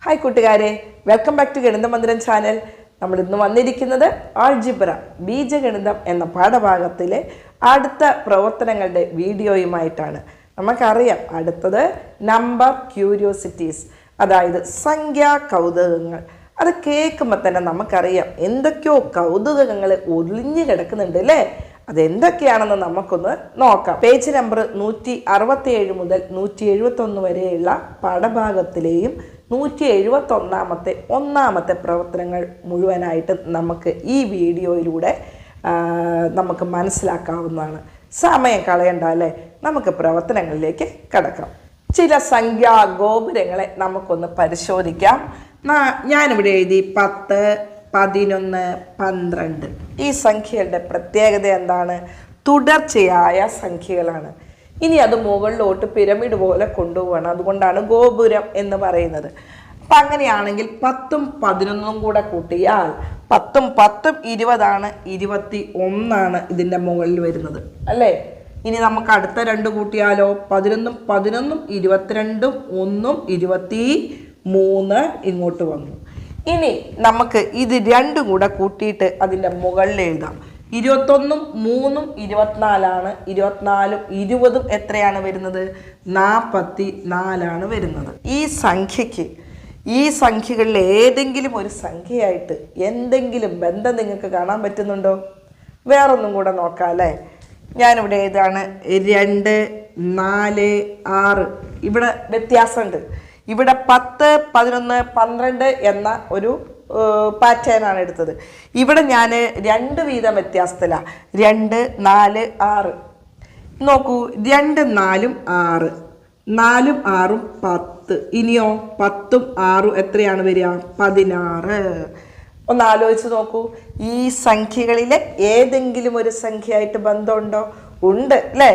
Hi കൂട്ടുകാരെ, welcome back to ഗണിത മന്ദിരം ചാനൽ. നമ്മൾ ഇന്ന് വന്നിരിക്കുന്നത് ആൾജിബ്ര ബീജഗണിതം എന്ന പാഠഭാഗത്തിലെ അടുത്ത പ്രവർത്തനങ്ങളുടെ വീഡിയോയുമായിട്ടാണ്. നമുക്കറിയാം അടുത്തത് നമ്പർ ക്യൂരിയോസിറ്റീസ്, അതായത് സംഖ്യാ കൗതുകങ്ങൾ. അത് കേൾക്കുമ്പോൾ തന്നെ നമുക്കറിയാം എന്തൊക്കെയോ കൗതുകങ്ങൾ ഒളിഞ്ഞു കിടക്കുന്നുണ്ട് അല്ലേ? അതെന്തൊക്കെയാണെന്ന് നമുക്കൊന്ന് നോക്കാം. പേജ് നമ്പർ 167 മുതൽ 171 വരെയുള്ള പാഠഭാഗത്തിലെയും 171 ഒന്നാമത്തെ പ്രവർത്തനങ്ങൾ മുഴുവനായിട്ട് നമുക്ക് ഈ വീഡിയോയിലൂടെ നമുക്ക് മനസ്സിലാക്കാവുന്നതാണ്. സമയം കളയണ്ട അല്ലേ? നമുക്ക് പ്രവർത്തനങ്ങളിലേക്ക് കടക്കാം. ചില സംഖ്യാ ഗോപുരങ്ങളെ നമുക്കൊന്ന് പരിശോധിക്കാം. ഞാനിവിടെ എഴുതി 10, 11, 12. ഈ സംഖ്യകളുടെ പ്രത്യേകത എന്താണ്? തുടർച്ചയായ സംഖ്യകളാണ്. ഇനി അത് മുകളിലോട്ട് പിരമിഡ് പോലെ കൊണ്ടുപോകണം. അതുകൊണ്ടാണ് ഗോപുരം എന്ന് പറയുന്നത്. അപ്പം അങ്ങനെയാണെങ്കിൽ 10ഉം 11ഉം കൂടെ കൂട്ടിയാൽ 10ഉം 10ഉം 20 21 ഇതിൻ്റെ മുകളിൽ വരുന്നത് അല്ലേ? ഇനി നമുക്ക് അടുത്ത രണ്ട് കൂട്ടിയാലോ? 11ഉം 11ഉം 22ഉം 1ഉം 23 ഇങ്ങോട്ട് വന്നു. ഇനി നമുക്ക് ഇത് രണ്ടും കൂടെ കൂട്ടിയിട്ട് അതിൻ്റെ മുകളിൽ എഴുതാം. 21ഉം 3ഉം 24 24ഉം 20ഉം എത്രയാണ് വരുന്നത്? 44 വരുന്നത്. ഈ സംഖ്യകളിൽ ഏതെങ്കിലും ഒരു സംഖ്യയായിട്ട് എന്തെങ്കിലും ബന്ധം നിങ്ങൾക്ക് കാണാൻ പറ്റുന്നുണ്ടോ? വേറൊന്നും കൂടെ നോക്കാം അല്ലേ? ഞാനിവിടെ ഏതാണ് 2, 4, 6. ഇവിടെ വ്യത്യാസമുണ്ട്. ഇവിടെ 10, 11, 12 എന്ന ഒരു പാറ്റേൺ ആണ് എടുത്തത്. ഇവിടെ ഞാൻ 2 വീതം വ്യത്യാസത്തിലാണ്. 2, 4, 6. നോക്കൂ, 2, 4, 6. 4, 6, 10. ഇനിയോ 10ഉം 6ഉം എത്രയാണ് വരിക? 16. ഒന്ന് ആലോചിച്ച് നോക്കൂ. ഈ സംഖ്യകളിലെ ഏതെങ്കിലും ഒരു സംഖ്യയായിട്ട് ബന്ധമുണ്ടോ? ഉണ്ട് അല്ലേ?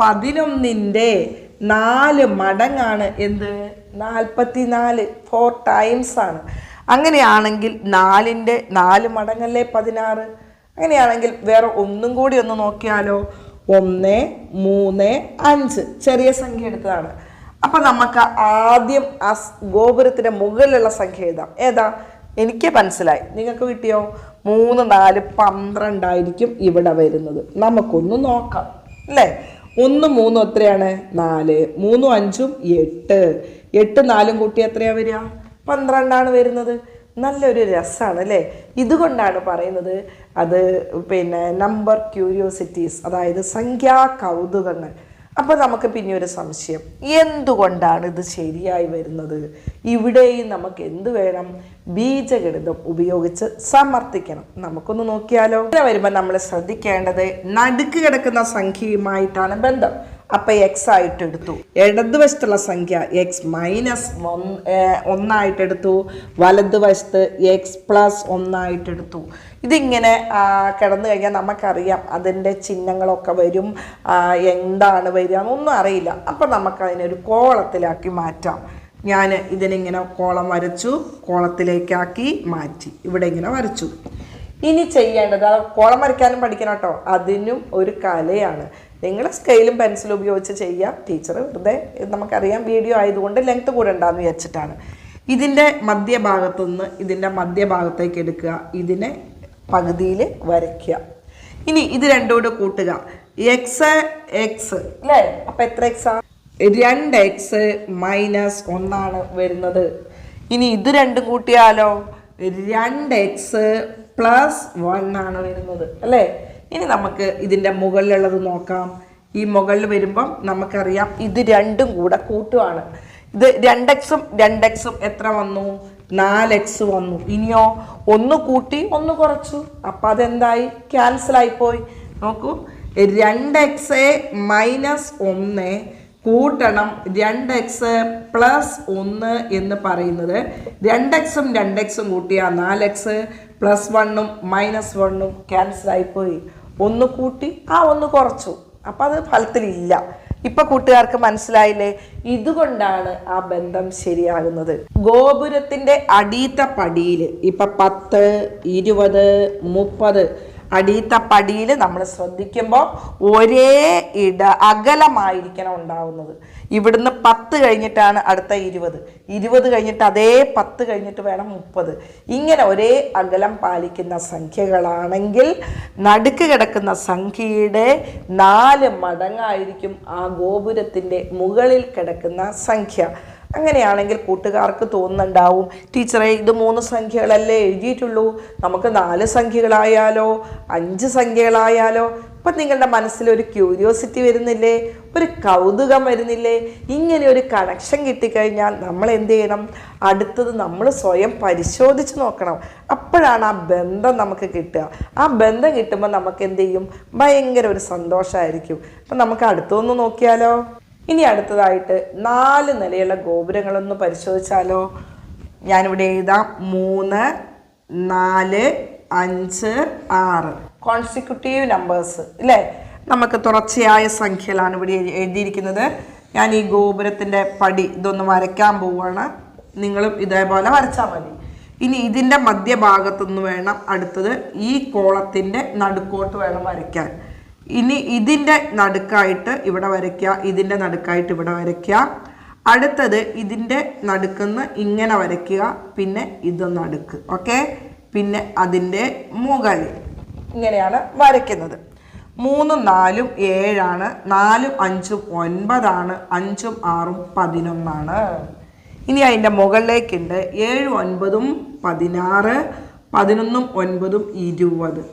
11ൻ്റെ 4 മടങ്ങാണ് എന്ത്? 44. 4 ടൈംസ് ആണ്. അങ്ങനെയാണെങ്കിൽ 4ൻ്റെ 4 മടങ്ങല്ലേ 16? അങ്ങനെയാണെങ്കിൽ വേറെ ഒന്നും കൂടി ഒന്ന് നോക്കിയാലോ? 1, 3, 5. ചെറിയ സംഖ്യ എടുത്തതാണ്. അപ്പം നമുക്ക് ആദ്യം ആ ഗോപുരത്തിൻ്റെ മുകളിലുള്ള സംഖ്യ എഴുതാം. ഏതാ? എനിക്ക് മനസ്സിലായി. നിങ്ങൾക്ക് കിട്ടിയോ? 3, 4, 12 ആയിരിക്കും ഇവിടെ വരുന്നത്. നമുക്കൊന്ന് നോക്കാം അല്ലേ? 1, 3 എത്രയാണ്? 4. 3, 5, 8. 8, 4 കൂട്ടി എത്രയാണ് വരിക? 12 വരുന്നത്. നല്ലൊരു രസമാണ് അല്ലേ? ഇതുകൊണ്ടാണ് പറയുന്നത് അത് നമ്പർ ക്യൂരിയോസിറ്റീസ്, അതായത് സംഖ്യാ കൗതുകങ്ങൾ. അപ്പോൾ നമുക്ക് പിന്നെ ഒരു സംശയം, എന്തുകൊണ്ടാണ് ഇത് ശരിയായി വരുന്നത്? ഇവിടെയും നമുക്ക് എന്ത് വേണം? ബീജഗണിതം ഉപയോഗിച്ച് സമർത്ഥിക്കണം. നമുക്കൊന്ന് നോക്കിയാലോ? ഇങ്ങനെ വരുമ്പോൾ നമ്മൾ ശ്രദ്ധിക്കേണ്ടത് നടുക്ക് കിടക്കുന്ന സംഖ്യയുമായിട്ടാണ് ബന്ധം. അപ്പം എക്സ് ആയിട്ട് എടുത്തു. ഇടതുവശത്തുള്ള സംഖ്യ x-1 ആയിട്ടെടുത്തു. വലതുവശത്ത് x+1 ആയിട്ടെടുത്തു. ഇതിങ്ങനെ കിടന്നു കഴിഞ്ഞാൽ നമുക്കറിയാം അതിൻ്റെ ചിഹ്നങ്ങളൊക്കെ വരും. എന്താണ് വരിക എന്നൊന്നും അറിയില്ല. അപ്പം നമുക്കതിനൊരു കോളത്തിലാക്കി മാറ്റാം. ഞാൻ ഇതിനിങ്ങനെ കോളം വരച്ചു, കോളത്തിലേക്കാക്കി മാറ്റി. ഇവിടെ ഇങ്ങനെ വരച്ചു. ഇനി ചെയ്യേണ്ടത്, കോളം വരയ്ക്കാനും പഠിക്കണം കേട്ടോ. അതിനും ഒരു കലയാണ്. നിങ്ങൾ സ്കെയിലും പെൻസിലും ഉപയോഗിച്ച് ചെയ്യാം. ടീച്ചർ വെറുതെ നമുക്കറിയാം വീഡിയോ ആയതുകൊണ്ട് ലെങ്ത്ത് കൂടെ ഉണ്ടാകുന്ന വിചാരിച്ചിട്ടാണ്. ഇതിൻ്റെ മധ്യഭാഗത്തുനിന്ന് ഇതിൻ്റെ മധ്യഭാഗത്തേക്ക് എടുക്കുക. ഇതിനെ പകുതിയിൽ വരയ്ക്കുക. ഇനി ഇത് രണ്ടും കൂടെ കൂട്ടുക. എക്സ് അല്ലേ? അപ്പം എത്ര എക്സാ? 2x - 1 വരുന്നത്. ഇനി ഇത് രണ്ടും കൂട്ടിയാലോ? 2x + 1 വരുന്നത് അല്ലേ? ഇനി നമുക്ക് ഇതിൻ്റെ മുകളിലുള്ളത് നോക്കാം. ഈ മുകളിൽ വരുമ്പം നമുക്കറിയാം ഇത് രണ്ടും കൂടെ കൂട്ടുവാണ്. ഇത് 2xഉം 2xഉം എത്ര വന്നു? 4x വന്നു. ഇനിയോ 1 കൂട്ടി 1 കുറച്ചു. അപ്പം അതെന്തായി? ക്യാൻസലായിപ്പോയി. നോക്കൂ, 2x - 1 കൂട്ടണം 2x + 1 എന്ന് പറയുന്നത് 2xഉം 2xഉം കൂട്ടിയാൽ 4x + 1ഉം -1ഉം ക്യാൻസലായിപ്പോയി. 1 കൂട്ടി 1 കുറച്ചു. അപ്പം അത് ഫലത്തിലില്ല. ഇപ്പം കൂട്ടുകാർക്ക് മനസ്സിലായില്ലേ? ഇതുകൊണ്ടാണ് ആ ബന്ധം ശരിയാകുന്നത്. ഗോപുരത്തിൻ്റെ അടിയത്തെ പടിയിൽ ഇപ്പം 10, 20, 30 അടിയത്തെ പടിയിൽ നമ്മൾ ശ്രദ്ധിക്കുമ്പോൾ ഒരേ അകലമായിരിക്കണം ഉണ്ടാവുന്നത്. ഇവിടുന്ന് 10 കഴിഞ്ഞിട്ടാണ് അടുത്ത 20 കഴിഞ്ഞിട്ട് അതേ 10 കഴിഞ്ഞിട്ട് വേണം 30. ഇങ്ങനെ ഒരേ അകലം പാലിക്കുന്ന സംഖ്യകളാണെങ്കിൽ നടുക്ക് കിടക്കുന്ന സംഖ്യയുടെ 4 മടങ്ങായിരിക്കും ആ ഗോപുരത്തിൻ്റെ മുകളിൽ കിടക്കുന്ന സംഖ്യ. അങ്ങനെയാണെങ്കിൽ കൂട്ടുകാർക്ക് തോന്നുന്നുണ്ടാവും, ടീച്ചറെ ഇത് 3 സംഖ്യകളല്ലേ എഴുതിയിട്ടുള്ളൂ, നമുക്ക് 4 സംഖ്യകളായാലോ 5 സംഖ്യകളായാലോ? അപ്പം നിങ്ങളുടെ മനസ്സിലൊരു ക്യൂരിയോസിറ്റി വരുന്നില്ലേ, ഒരു കൗതുകം വരുന്നില്ലേ? ഇങ്ങനെ ഒരു കണക്ഷൻ കിട്ടിക്കഴിഞ്ഞാൽ നമ്മൾ എന്ത് ചെയ്യണം? അടുത്തത് നമ്മൾ സ്വയം പരിശോധിച്ച് നോക്കണം. അപ്പോഴാണ് ആ ബന്ധം നമുക്ക് കിട്ടുക. ആ ബന്ധം കിട്ടുമ്പോൾ നമുക്ക് എന്ത് ചെയ്യും? ഭയങ്കര ഒരു സന്തോഷമായിരിക്കും. അപ്പം നമുക്ക് അടുത്തൊന്ന് നോക്കിയാലോ? ഇനി അടുത്തതായിട്ട് 4 നിലയുള്ള ഗോപുരങ്ങളൊന്ന് പരിശോധിച്ചാലോ? ഞാനിവിടെ എഴുതാം 3, 4, 5, 6 കോൺസിക്യൂട്ടീവ് നമ്പേഴ്സ് അല്ലേ? നമുക്ക് തുടർച്ചയായ സംഖ്യകളാണ് ഇവിടെ എഴുതിയിരിക്കുന്നത്. ഞാൻ ഈ ഗോപുരത്തിൻ്റെ പടി ഇതൊന്ന് വരയ്ക്കാൻ പോവുകയാണ്. നിങ്ങളും ഇതേപോലെ വരച്ചാൽ മതി. ഇനി ഇതിൻ്റെ മധ്യഭാഗത്തുനിന്ന് വേണം അടുത്തത് ഈ കോളത്തിൻ്റെ നടുക്കോട്ട് വേണം വരയ്ക്കാൻ. ഇനി ഇതിൻ്റെ നടുക്കായിട്ട് ഇവിടെ വരയ്ക്കുക, ഇതിൻ്റെ നടുക്കായിട്ട് ഇവിടെ വരയ്ക്കുക. അടുത്തത് ഇതിൻ്റെ നടുക്കുന്ന് ഇങ്ങനെ വരയ്ക്കുക, പിന്നെ ഇതൊന്ന് നടുക്ക്. ഓക്കെ, പിന്നെ അതിൻ്റെ മുകളിൽ ഇങ്ങനെയാണ് വരയ്ക്കുന്നത്. 3, 4, 7 4, 5, 9 5, 6, 11. ഇനി അതിൻ്റെ മുകളിലേക്കുണ്ട് 7, 9, 16 11, 9, 20.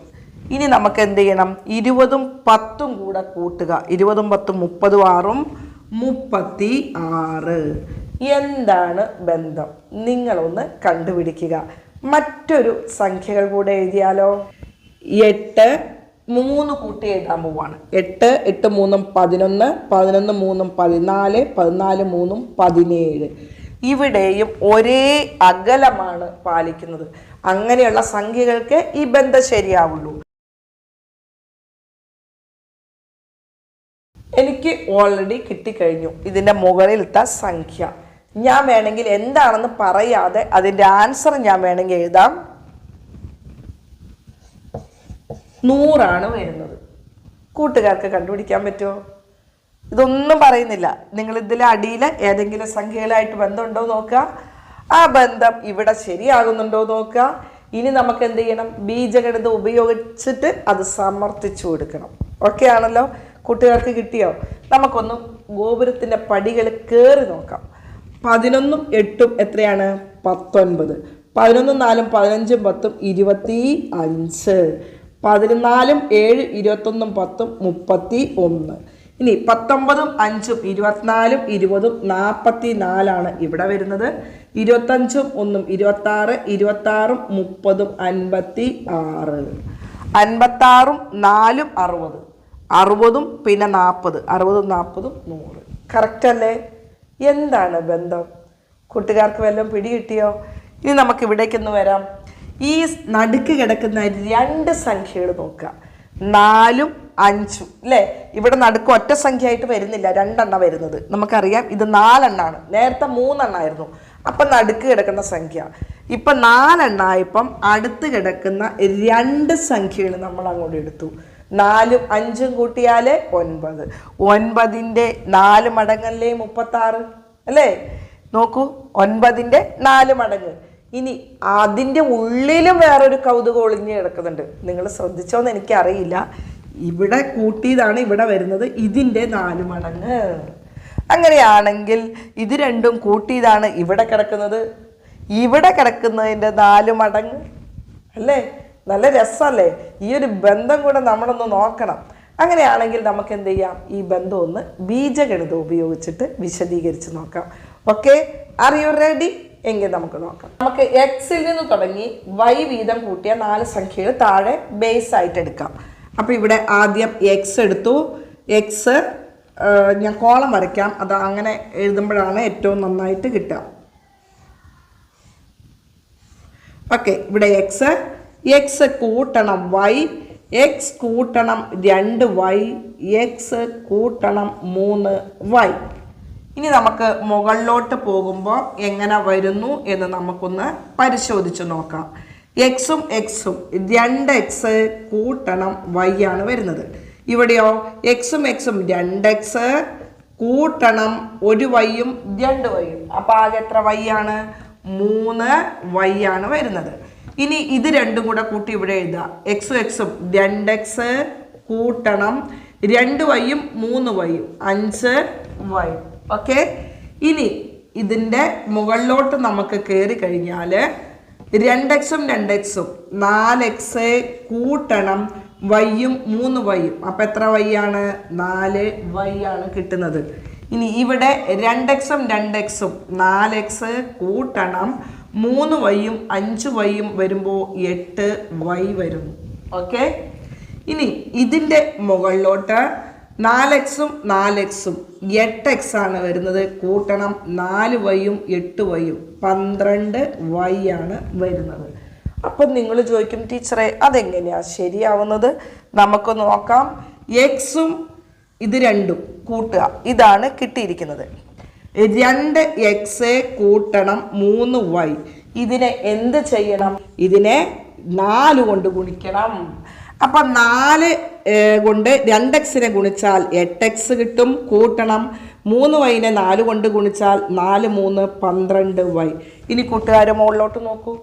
ഇനി നമുക്ക് എന്ത് ചെയ്യണം? 20ഉം 10ഉം കൂടെ കൂട്ടുക. 20ഉം 10ഉം 30ഉം 6ഉം 36. എന്താണ് ബന്ധം? നിങ്ങളൊന്ന് കണ്ടുപിടിക്കുക. മറ്റൊരു സംഖ്യകൾ കൂടെ എഴുതിയാലോ? 8 3 കൂട്ടി എഴുതാൻ പോവാണ്. 8 8 3 11 11 3 14 14 3 17. ഇവിടെയും ഒരേ അകലമാണ് പാലിക്കുന്നത്. അങ്ങനെയുള്ള സംഖ്യകൾക്ക് ഈ ബന്ധം ശരിയാവുള്ളൂ. എനിക്ക് ഓൾറെഡി കിട്ടിക്കഴിഞ്ഞു ഇതിൻ്റെ മുകളിലത്തെ സംഖ്യ. ഞാൻ വേണമെങ്കിൽ എന്താണെന്ന് പറയാതെ അതിൻ്റെ ആൻസർ ഞാൻ വേണമെങ്കിൽ എഴുതാം. 100 വരുന്നത്. കൂട്ടുകാർക്ക് കണ്ടുപിടിക്കാൻ പറ്റുമോ? ഇതൊന്നും പറയുന്നില്ല. നിങ്ങൾ ഇതിലെ അടിയിൽ ഏതെങ്കിലും സംഖ്യകളായിട്ട് ബന്ധമുണ്ടോ നോക്കുക. ആ ബന്ധം ഇവിടെ ശരിയാകുന്നുണ്ടോ നോക്കുക. ഇനി നമുക്ക് എന്ത് ചെയ്യണം? ബീജഗണിതം ഉപയോഗിച്ചിട്ട് അത് സമർത്ഥിച്ചു കൊടുക്കണം. ഓക്കെ ആണല്ലോ? കൂട്ടുകാർക്ക് കിട്ടിയോ? നമുക്കൊന്ന് ഗോപുരത്തിൻ്റെ പടികൾ കയറി നോക്കാം. 11ഉം 8ഉം എത്രയാണ്? 19. 11ഉം 4ഉം 15ഉം 10ഉം 25. 14ഉം 7 21ഉം 10ഉം 31. ഇനി 19ഉം 5ഉം 24ഉം 20ഉം 44 ഇവിടെ വരുന്നത്. 25ഉം 1ഉം 26 26ഉം 30ഉം 56. 56ഉം 4ഉം 60. 60ഉം പിന്നെ 40. 60ഉം 40ഉം 100. കറക്റ്റ് അല്ലേ? എന്താണ് ബന്ധം? കൂട്ടുകാർക്ക് വല്ലതും പിടികിട്ടിയോ? ഇനി നമുക്ക് ഇവിടേക്കൊന്ന് വരാം. ഈ നടുക്ക് കിടക്കുന്ന 2 സംഖ്യകൾ നോക്കുക. 4ഉം 5ഉം അല്ലേ? ഇവിടെ നടുക്ക് ഒറ്റ സംഖ്യ ആയിട്ട് വരുന്നില്ല, 2 വരുന്നത്. നമുക്കറിയാം ഇത് 4 നേരത്തെ 3 അപ്പം നടുക്ക് കിടക്കുന്ന സംഖ്യ ഇപ്പം 4 ആയപ്പം അടുത്ത് കിടക്കുന്ന 2 സംഖ്യകൾ നമ്മൾ അങ്ങോട്ട് എടുത്തു. 4ഉം 5ഉം കൂട്ടിയാൽ 9. 9ൻ്റെ 4 മടങ്ങല്ലേ 36 അല്ലേ? നോക്കൂ, 9ൻ്റെ 4 മടങ്ങ്. ഇനി അതിൻ്റെ ഉള്ളിലും വേറൊരു കൗതുകം ഒളിഞ്ഞ് കിടക്കുന്നുണ്ട്. നിങ്ങൾ ശ്രദ്ധിച്ചോന്ന് എനിക്കറിയില്ല. ഇവിടെ കൂട്ടിയതാണ് ഇവിടെ വരുന്നത്, ഇതിൻ്റെ 4 മടങ്ങ്. അങ്ങനെയാണെങ്കിൽ ഇത് രണ്ടും കൂട്ടിയതാണ് ഇവിടെ കിടക്കുന്നത്, ഇവിടെ കിടക്കുന്നതിൻ്റെ 4 മടങ്ങ് അല്ലേ? നല്ല രസമല്ലേ? ഈ ഒരു ബന്ധം കൂടെ നമ്മളൊന്ന് നോക്കണം. അങ്ങനെയാണെങ്കിൽ നമുക്ക് എന്ത് ചെയ്യാം? ഈ ബന്ധം ഒന്ന് ബീജഗണിതം ഉപയോഗിച്ചിട്ട് വിശദീകരിച്ച് നോക്കാം. Okay, are you ready? എങ്കിൽ നമുക്ക് നോക്കാം. നമുക്ക് എക്സിൽ നിന്ന് തുടങ്ങി വൈ വീതം കൂട്ടിയ 4 സംഖ്യകൾ താഴെ ബേസ് ആയിട്ട് എടുക്കാം. അപ്പോൾ ഇവിടെ ആദ്യം എക്സ് എടുത്തു. എക്സ് ഞാൻ കോളം വരയ്ക്കാം, അത് അങ്ങനെ എഴുതുമ്പോഴാണ് ഏറ്റവും നന്നായിട്ട് കിട്ടുക. ഓക്കെ, ഇവിടെ എക്സ്, എക്സ് കൂട്ടണം വൈ, എക്സ് കൂട്ടണം 2y, എക്സ് കൂട്ടണം 3y. ഇനി നമുക്ക് മുകളിലോട്ട് പോകുമ്പോൾ എങ്ങനെ വരുന്നു എന്ന് നമുക്കൊന്ന് പരിശോധിച്ച് നോക്കാം. എക്സും എക്സും 2x കൂട്ടണം y ആണ് വരുന്നത്. ഇവിടെയോ എക്സും എക്സും 2x കൂട്ടണം 1y-യും 2y-യും. അപ്പോൾ ആകെ എത്ര y ആണ്? 3y ആണ് വരുന്നത്. ഇനി ഇത് രണ്ടും കൂടെ കൂട്ടി ഇവിടെ എഴുതാം. എക്സും എക്സും 2x കൂട്ടണം 2y-യും 3y-യും 5y. ഓക്കെ. ഇനി ഇതിൻ്റെ മുകളിലോട്ട് നമുക്ക് കയറി കഴിഞ്ഞാൽ 2x-ഉം 2x-ഉം 4x കൂട്ടണം y-യും 3y-യും. അപ്പം എത്ര y ആണ്? 4y ആണ് കിട്ടുന്നത്. ഇനി ഇവിടെ 2x-ഉം 2x-ഉം 4x കൂട്ടണം 3y-യും 5y-യും വരുമ്പോൾ 8y വരുന്നു. ഓക്കെ. ഇനി ഇതിൻ്റെ മുകളിലോട്ട് 4x-ഉം 4x-ഉം 8x ആണ് വരുന്നത്. കൂട്ടണം 4y-യും 8y-യും 12y ആണ് വരുന്നത്. അപ്പം നിങ്ങൾ ചോദിക്കും, ടീച്ചറെ അതെങ്ങനെയാണ് ശരിയാവുന്നത്? നമുക്ക് നോക്കാം. എക്സും ഇത് രണ്ടും കൂട്ടുക. ഇതാണ് കിട്ടിയിരിക്കുന്നത്. 2x കൂട്ടണം 3y. ഇതിനെ എന്ത് ചെയ്യണം? ഇതിനെ 4 കൊണ്ട് ഗുണിക്കണം. അപ്പം 4 കൊണ്ട് 2x ഗുണിച്ചാൽ 8x കിട്ടും. കൂട്ടണം 3y-നെ 4 കൊണ്ട് ഗുണിച്ചാൽ 4 3 12y. ഇനി കൂട്ടുകാരെ മുകളിലോട്ട് നോക്കൂ.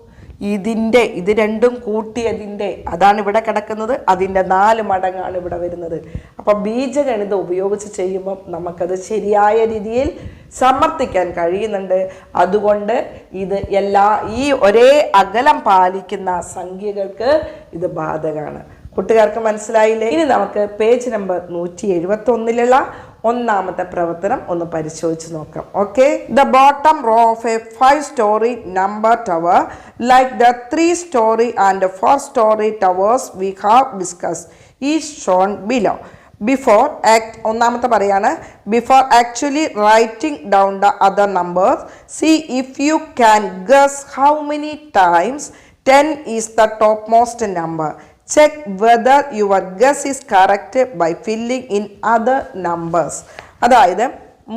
ഇത് രണ്ടും കൂട്ടിയതിൻ്റെ അതാണ് ഇവിടെ കിടക്കുന്നത്. അതിൻ്റെ 4 മടങ്ങാണ് ഇവിടെ വരുന്നത്. അപ്പം ബീജഗണിതം ഉപയോഗിച്ച് ചെയ്യുമ്പം നമുക്കത് ശരിയായ രീതിയിൽ സമർത്ഥിക്കാൻ കഴിയുന്നുണ്ട്. അതുകൊണ്ട് ഇത് ഈ ഒരേ അകലം പാലിക്കുന്ന സംഖ്യകൾക്ക് ഇത് ബാധകമാണ്. കൂട്ടുകാർക്ക് മനസ്സിലായില്ലേ? ഇനി നമുക്ക് പേജ് നമ്പർ 171 ഒന്നാമത്തെ പ്രവർത്തനം ഒന്ന് പരിശോധിച്ച് നോക്കാം. Okay. The bottom row of A 5-story number tower like the 3-story and 4-story towers we have discussed is shown below. ഒന്നാമത്തെ പറയാണ്, before actually writing down the other numbers, see if you can guess how many times 10 is the topmost number. Check whether your guess is correct by filling in other numbers. അതായത്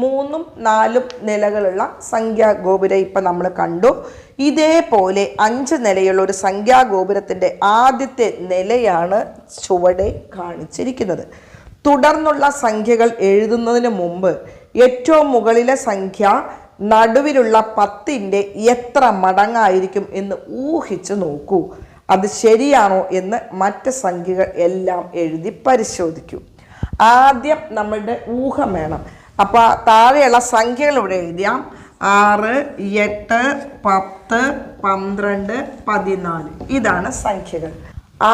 3ഉം 4ഉം നിലകളുള്ള സംഖ്യാഗോപുരം ഇപ്പം നമ്മൾ കണ്ടു. ഇതേപോലെ 5 നിലയുള്ള ഒരു സംഖ്യാഗോപുരത്തിൻ്റെ ആദ്യത്തെ നിലയാണ് ചുവടെ കാണിച്ചിരിക്കുന്നത്. തുടർന്നുള്ള സംഖ്യകൾ എഴുതുന്നതിന് മുമ്പ് ഏറ്റവും മുകളിലെ സംഖ്യ നടുവിലുള്ള 10ൻ്റെ എത്ര മടങ്ങായിരിക്കും എന്ന് ഊഹിച്ചു നോക്കൂ. അത് ശരിയാണോ എന്ന് മറ്റ് സംഖ്യകൾ എല്ലാം എഴുതി പരിശോധിക്കൂ. ആദ്യം നമ്മളുടെ ഊഹം വേണം. അപ്പോൾ താഴെയുള്ള സംഖ്യകൾ ഇവിടെ എഴുതിയാം. 6 8 10 12 14. ഇതാണ് സംഖ്യകൾ.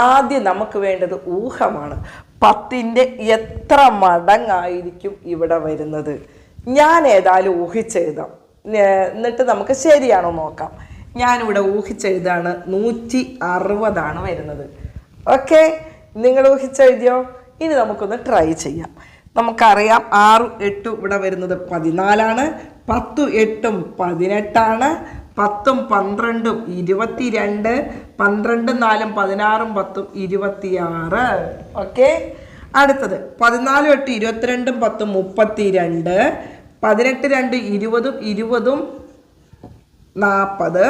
ആദ്യം നമുക്ക് വേണ്ടത് ഊഹമാണ്. 10ൻ്റെ എത്ര മടങ്ങായിരിക്കും ഇവിടെ വരുന്നത്? ഞാൻ ഏതായാലും ഊഹിച്ചെഴുതാം. എന്നിട്ട് നമുക്ക് ശരിയാണോ നോക്കാം. ഞാനിവിടെ ഊഹിച്ചെഴുതാണ് 160 വരുന്നത്. ഓക്കെ. നിങ്ങൾ ഊഹിച്ചെഴുതിയോ? ഇനി നമുക്കൊന്ന് ട്രൈ ചെയ്യാം. നമുക്കറിയാം 6 8 ഇവിടെ വരുന്നത് 14, 10 8 18, 10 12 22, 12 4 16 10 26. ഓക്കെ. അടുത്തത് 14 8 22 10 32, 18 2 20 40.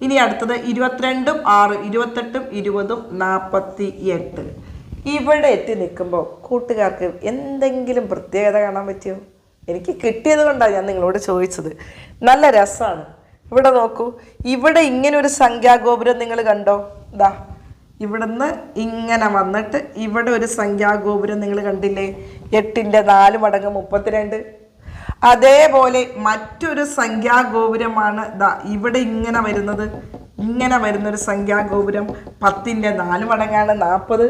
ഇനി അടുത്തത് 22 6 28 20 48. ഇവിടെ എത്തി നിൽക്കുമ്പോൾ കൂട്ടുകാർക്ക് എന്തെങ്കിലും പ്രത്യേകത കാണാൻ പറ്റിയോ? എനിക്ക് കിട്ടിയത് കൊണ്ടാണ് ഞാൻ നിങ്ങളോട് ചോദിച്ചത്. നല്ല രസമാണ്. ഇവിടെ നോക്കൂ. ഇവിടെ ഇങ്ങനെ ഒരു സംഖ്യാഗോപുരം നിങ്ങൾ കണ്ടോ? ഇതാ ഇവിടുന്ന് ഇങ്ങനെ വന്നിട്ട് ഇവിടെ ഒരു സംഖ്യാഗോപുരം നിങ്ങൾ കണ്ടില്ലേ? 8ൻ്റെ 4 മടങ്ങ് 32. അതേപോലെ മറ്റൊരു സംഖ്യാഗോപുരമാണ് ദാ ഇവിടെ ഇങ്ങനെ വരുന്നത്. ഇങ്ങനെ വരുന്നൊരു സംഖ്യാഗോപുരം 10ൻ്റെ 4 മടങ്ങാണ് 40.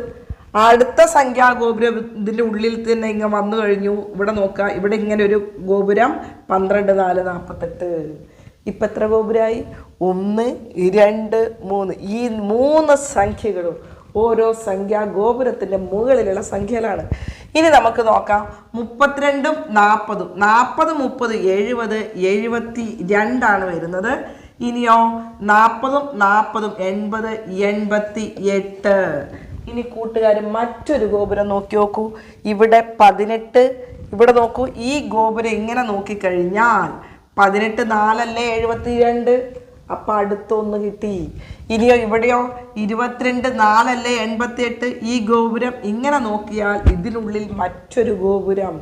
അടുത്ത സംഖ്യാഗോപുരം ഇതിൻ്റെ ഉള്ളിൽ തന്നെ ഇങ്ങനെ വന്നു കഴിഞ്ഞു. ഇവിടെ നോക്കുക. ഇവിടെ ഇങ്ങനെ ഒരു ഗോപുരം 12 4 48. ഇപ്പം എത്ര ഗോപുരമായി? 1 2 3. ഈ 3 സംഖ്യകളും ഓരോ സംഖ്യാഗോപുരത്തിൻ്റെ മുകളിലുള്ള സംഖ്യകളാണ്. ഇനി നമുക്ക് നോക്കാം. 32 40. 40 30 70 72 വരുന്നത്. ഇനിയോ 40 40 80 88. ഇനി കൂട്ടുകാർ മറ്റൊരു ഗോപുരം നോക്കി നോക്കൂ. ഇവിടെ 18. ഇവിടെ നോക്കൂ. ഈ ഗോപുരം ഇങ്ങനെ നോക്കിക്കഴിഞ്ഞാൽ 18 4 72. അപ്പം അടുത്തൊന്ന് കിട്ടി. ഇനിയോ ഇവിടെയോ 22 4 88. ഈ ഗോപുരം ഇങ്ങനെ നോക്കിയാൽ ഇതിനുള്ളിൽ മറ്റൊരു ഗോപുരം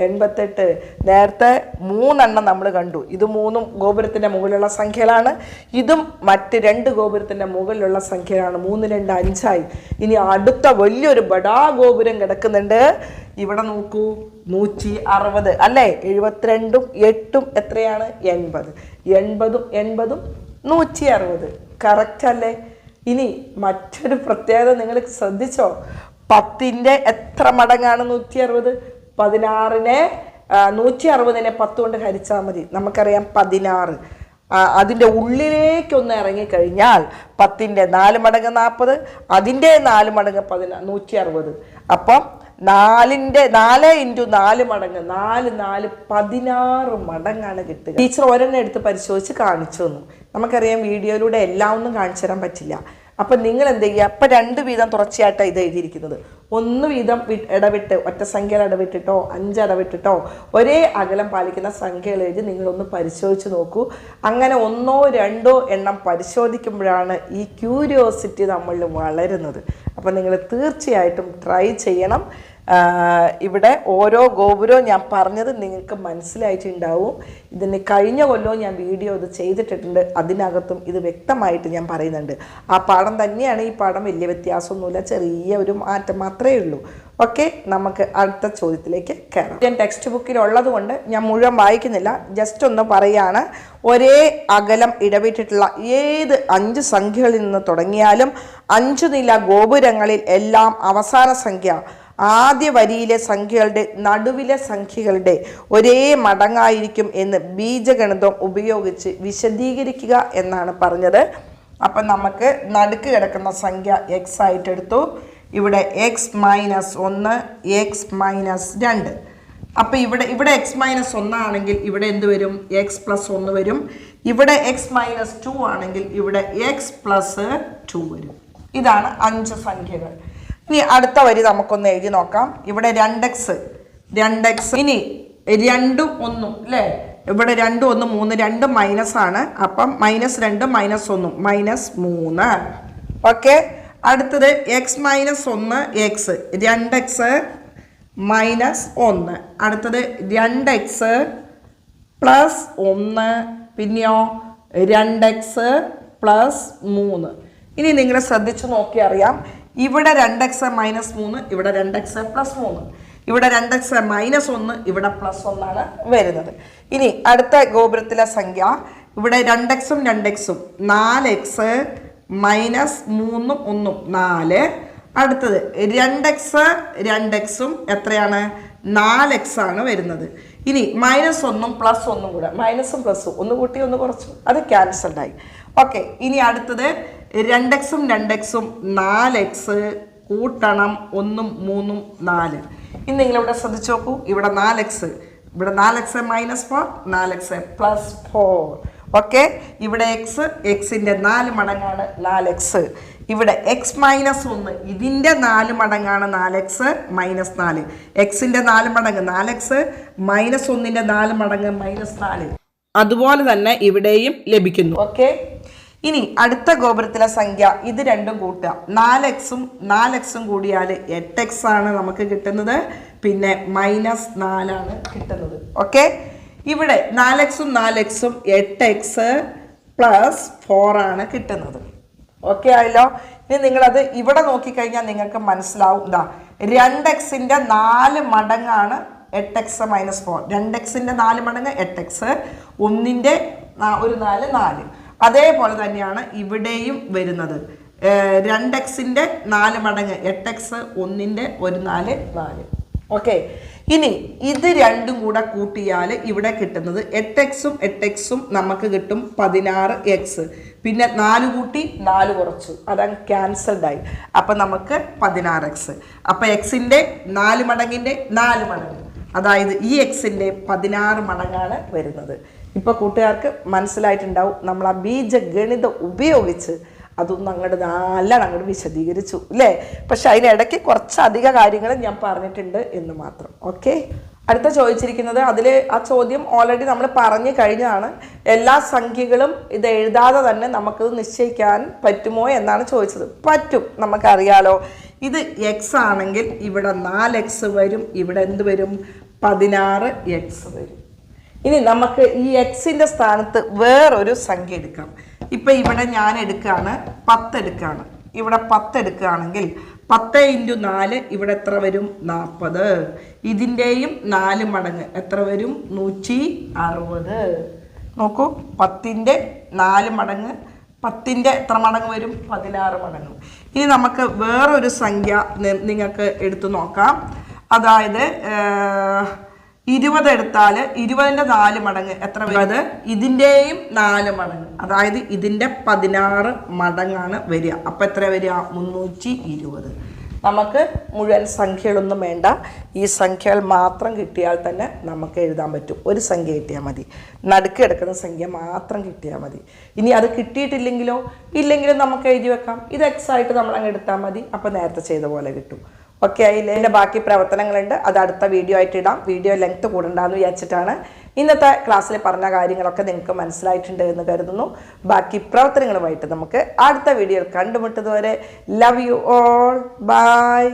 88. നേരത്തെ 3 നമ്മൾ കണ്ടു. ഇത് 3 ഗോപുരത്തിൻ്റെ മുകളിലുള്ള സംഖ്യകളാണ്. ഇതും മറ്റ് 2 ഗോപുരത്തിൻ്റെ മുകളിലുള്ള സംഖ്യകളാണ്. 3 2 5 ഇനി അടുത്ത വലിയൊരു ബടാ ഗോപുരം കിടക്കുന്നുണ്ട്. ഇവിടെ നോക്കൂ, 160 അല്ലേ? 72 8 എത്രയാണ്? 80. 80 80 160. കറക്റ്റ് അല്ലേ? ഇനി മറ്റൊരു പ്രത്യേകത നിങ്ങൾ ശ്രദ്ധിച്ചോ? 10ൻ്റെ എത്ര മടങ്ങാണ് 160? 16നെ 160നെ 10 കൊണ്ട് ഹരിച്ചാൽ മതി. നമുക്കറിയാം 16. അതിൻ്റെ ഉള്ളിലേക്കൊന്ന് ഇറങ്ങിക്കഴിഞ്ഞാൽ 10ൻ്റെ 4 മടങ്ങ് 40, അതിൻ്റെ 4 മടങ്ങ് 160. അപ്പം 4ൻ്റെ 4 × 4 മടങ്ങ് 4 4 16 മടങ്ങാണ് കിട്ടുക. ടീച്ചർ ഒരെണ്ണം എടുത്ത് പരിശോധിച്ച് കാണിച്ചു തന്നു. നമുക്കറിയാം വീഡിയോയിലൂടെ എല്ലാം ഒന്നും കാണിച്ചു തരാൻ പറ്റില്ല. അപ്പം നിങ്ങൾ എന്ത് ചെയ്യുക? അപ്പം 2 വീതം തുടർച്ചയായിട്ടാണ് ഇത് എഴുതിയിരിക്കുന്നത്. 1 വീതം ഇടവിട്ട്, ഒറ്റ സംഖ്യകൾ ഇടവിട്ടിട്ടോ 5 ഇടവിട്ടിട്ടോ ഒരേ അകലം പാലിക്കുന്ന സംഖ്യകൾ എഴുതി നിങ്ങളൊന്ന് പരിശോധിച്ച് നോക്കൂ. അങ്ങനെ 1 2 എണ്ണം പരിശോധിക്കുമ്പോഴാണ് ഈ ക്യൂരിയോസിറ്റി നമ്മളിൽ വളരുന്നത്. അപ്പം നിങ്ങൾ തീർച്ചയായിട്ടും ട്രൈ ചെയ്യണം. ഇവിടെ ഓരോ ഗോപുരവും ഞാൻ പറഞ്ഞത് നിങ്ങൾക്ക് മനസ്സിലായിട്ടുണ്ടാവും. ഇതിന് കഴിഞ്ഞ കൊല്ലവും ഞാൻ വീഡിയോ ഇത് ചെയ്തിട്ടുണ്ട്. അതിനകത്തും ഇത് വ്യക്തമായിട്ട് ഞാൻ പറയുന്നുണ്ട്. ആ പാഠം തന്നെയാണ് ഈ പാഠം. വലിയ വ്യത്യാസമൊന്നുമില്ല, ചെറിയ ഒരു മാറ്റം മാത്രമേ ഉള്ളൂ. ഓക്കെ, നമുക്ക് അടുത്ത ചോദ്യത്തിലേക്ക് കയറാം. ഞാൻ ടെക്സ്റ്റ് ബുക്കിലുള്ളത് കൊണ്ട് ഞാൻ മുഴുവൻ വായിക്കുന്നില്ല, ജസ്റ്റ് ഒന്ന് പറയുകയാണ്. ഒരേ അകലം ഇടവിട്ടിട്ടുള്ള ഏത് 5 സംഖ്യകളിൽ നിന്ന് തുടങ്ങിയാലും 5 നില ഗോപുരങ്ങളിൽ എല്ലാം അവസാന സംഖ്യ ആദ്യ വരിയിലെ സംഖ്യകളുടെ നടുവിലെ സംഖ്യകളുടെ ഒരേ മടങ്ങായിരിക്കും എന്ന് ബീജഗണിതം ഉപയോഗിച്ച് വിശദീകരിക്കുക എന്നാണ് പറഞ്ഞത്. അപ്പം നമുക്ക് നടുക്ക് കിടക്കുന്ന സംഖ്യ x ആയിട്ടെടുത്തു. ഇവിടെ x - 1 x - 2. അപ്പം ഇവിടെ x - 1 ആണെങ്കിൽ ഇവിടെ എന്ത് വരും? x + 1 വരും. ഇവിടെ x - 2 ആണെങ്കിൽ ഇവിടെ x + 2 വരും. ഇതാണ് 5 സംഖ്യകൾ. ഇനി അടുത്ത വരി നമുക്കൊന്ന് എഴുതി നോക്കാം. ഇവിടെ 2x. ഇനി 2 1 അല്ലേ? ഇവിടെ 2 1 3, 2 മൈനസ് ആണ്. അപ്പം -2 -1 -3. ഓക്കെ, അടുത്തത് x - 1 x, 2x - 1. അടുത്തത് 2x + 1, പിന്നെയോ 2x + 3. ഇനി നിങ്ങൾ ശ്രദ്ധിച്ചു നോക്കി അറിയാം. ഇവിടെ 2x - 3, ഇവിടെ 2x + 3, ഇവിടെ 2x - 1, ഇവിടെ +1 ആണ് വരുന്നത്. ഇനി അടുത്ത ഗോപുരത്തിലെ സംഖ്യ ഇവിടെ 2x ഉം 2x ഉം 4x -3 1 4. അടുത്തത് 2x 2x ഉം എത്രയാണ്? 4x ആണ് വരുന്നത്. ഇനി -1 +1 കൂടെ, മൈനസും പ്ലസും ഒന്ന് കൂട്ടി ഒന്ന് കുറച്ചു, അത് ക്യാൻസൽഡ് ആയി. ഓക്കെ, ഇനി അടുത്തത് 2x ഉം 2x ഉം 4x കൂട്ടണം 1 3 4. ഇനി നിങ്ങളിവിടെ ശ്രദ്ധിച്ചു നോക്കൂ. ഇവിടെ 4x, ഇവിടെ 4x -4, 4x +4. ഓക്കെ, ഇവിടെ എക്സിൻ്റെ 4 മടങ്ങാണ് 4x. ഇവിടെ x - 1 ഇതിൻ്റെ 4 മടങ്ങാണ് 4x -4. എക്സിൻ്റെ 4 മടങ്ങ് 4x, -1ൻ്റെ 4 മടങ്ങ് -4. അതുപോലെ തന്നെ ഇവിടെയും ലഭിക്കുന്നു. ഓക്കെ, ഇനി അടുത്ത ഗോപുരത്തിലെ സംഖ്യ ഇത് രണ്ടും കൂട്ടുക. 4x ഉം 4x ഉം കൂടിയാൽ 8x ആണ് നമുക്ക് കിട്ടുന്നത്. പിന്നെ -4 ആണ് കിട്ടുന്നത്. ഓക്കെ, ഇവിടെ 4x ഉം 4x ഉം 8x + 4 ആണ് കിട്ടുന്നത്. ഓക്കെ ആയല്ലോ. ഇനി നിങ്ങളത് ഇവിടെ നോക്കിക്കഴിഞ്ഞാൽ നിങ്ങൾക്ക് മനസ്സിലാവും. ഇതാ 2xൻ്റെ 4 മടങ്ങാണ് 8x - 4. 2xൻ്റെ 4 മടങ്ങ് 8x, 1ൻ്റെ 1 4 4. അതേപോലെ തന്നെയാണ് ഇവിടെയും വരുന്നത്. 2xൻ്റെ 4 മടങ്ങ് 8x, 1ൻ്റെ 1 4 4. ഓക്കെ, ഇനി ഇത് രണ്ടും കൂടെ കൂട്ടിയാൽ ഇവിടെ കിട്ടുന്നത് 8x ഉം 8x ഉം നമുക്ക് കിട്ടും 16x. പിന്നെ 4 കൂട്ടി 4 കുറച്ചു, അതങ്ങ് ക്യാൻസൽഡ് ആയി. അപ്പം നമുക്ക് 16x. അപ്പം എക്സിൻ്റെ 4 മടങ്ങിൻ്റെ 4 മടങ്ങ്, അതായത് ഈ എക്സിൻ്റെ 16 മടങ്ങാണ് വരുന്നത്. ഇപ്പോൾ കൂട്ടുകാർക്ക് മനസ്സിലായിട്ടുണ്ടാവും. നമ്മൾ ആ ബീജഗണിതം ഉപയോഗിച്ച് അതൊന്നും അങ്ങോട്ട് വിശദീകരിച്ചു അല്ലേ? പക്ഷെ അതിനിടയ്ക്ക് കുറച്ചധിക കാര്യങ്ങൾ ഞാൻ പറഞ്ഞിട്ടുണ്ട് എന്ന് മാത്രം. ഓക്കെ, അടുത്ത ചോദിച്ചിരിക്കുന്നത് അതിൽ ആ ചോദ്യം ഓൾറെഡി നമ്മൾ പറഞ്ഞു കഴിഞ്ഞാണ്. എല്ലാ സംഖ്യകളും ഇത് എഴുതാതെ തന്നെ നമുക്കത് നിശ്ചയിക്കാൻ പറ്റുമോ എന്നാണ് ചോദിച്ചത്. പറ്റും, നമുക്കറിയാലോ. ഇത് എക്സ് ആണെങ്കിൽ ഇവിടെ 4x വരും, ഇവിടെ എന്ത് വരും? 16x വരും. ഇനി നമുക്ക് ഈ എക്സിൻ്റെ സ്ഥാനത്ത് വേറൊരു സംഖ്യ എടുക്കാം. ഇപ്പം ഇവിടെ ഞാൻ എടുക്കുകയാണ് 10 എടുക്കുകയാണ്. ഇവിടെ 10 എടുക്കുകയാണെങ്കിൽ 10 × 4 ഇവിടെ എത്ര വരും? 40. ഇതിൻ്റെയും 4 മടങ്ങ് എത്ര വരും? 160. നോക്കൂ, 10ൻ്റെ 4 മടങ്ങ് 10ൻ്റെ എത്ര മടങ്ങ് വരും? 16 മടങ്ങ്. ഇനി നമുക്ക് വേറൊരു സംഖ്യ നിങ്ങൾക്ക് എടുത്തു നോക്കാം. അതായത് 20 എടുത്താൽ 20ൻ്റെ 4 മടങ്ങ് എത്ര വരും? ഇതിൻ്റെയും 4 മടങ്ങ്, അതായത് ഇതിൻ്റെ 16 മടങ്ങാണ് വരിക. അപ്പം എത്ര വരിക? 320. നമുക്ക് മുഴുവൻ സംഖ്യകളൊന്നും വേണ്ട, ഈ സംഖ്യകൾ മാത്രം കിട്ടിയാൽ തന്നെ നമുക്ക് എഴുതാൻ പറ്റും. ഒരു സംഖ്യ കിട്ടിയാൽ മതി, നടുക്ക് കിടക്കുന്ന സംഖ്യ മാത്രം കിട്ടിയാൽ മതി. ഇനി അത് കിട്ടിയിട്ടില്ലെങ്കിലോ ഇല്ലെങ്കിലും നമുക്ക് എഴുതി വെക്കാം. ഇത് എക്സ് ആയിട്ട് നമ്മൾ അങ്ങ് എടുത്താൽ മതി. അപ്പോൾ നേരത്തെ ചെയ്ത പോലെ കിട്ടും. ഓക്കെ ആയില്ലേ? എൻ്റെ ബാക്കി പ്രവർത്തനങ്ങളുണ്ട്, അത് അടുത്ത വീഡിയോ ആയിട്ട് ഇടാം. വീഡിയോ ലെങ്ത് കൂടണ്ടെന്ന് വിചാരിച്ചിട്ടാണ്. ഇന്നത്തെ ക്ലാസ്സിൽ പറഞ്ഞ കാര്യങ്ങളൊക്കെ നിങ്ങൾക്ക് മനസ്സിലായിട്ടുണ്ട് എന്ന് കരുതുന്നു. ബാക്കി പ്രവർത്തനങ്ങളുമായിട്ട് നമുക്ക് അടുത്ത വീഡിയോയിൽ കണ്ടുമുട്ടുന്നതുവരെ ലവ് യു ഓൾ, ബൈ.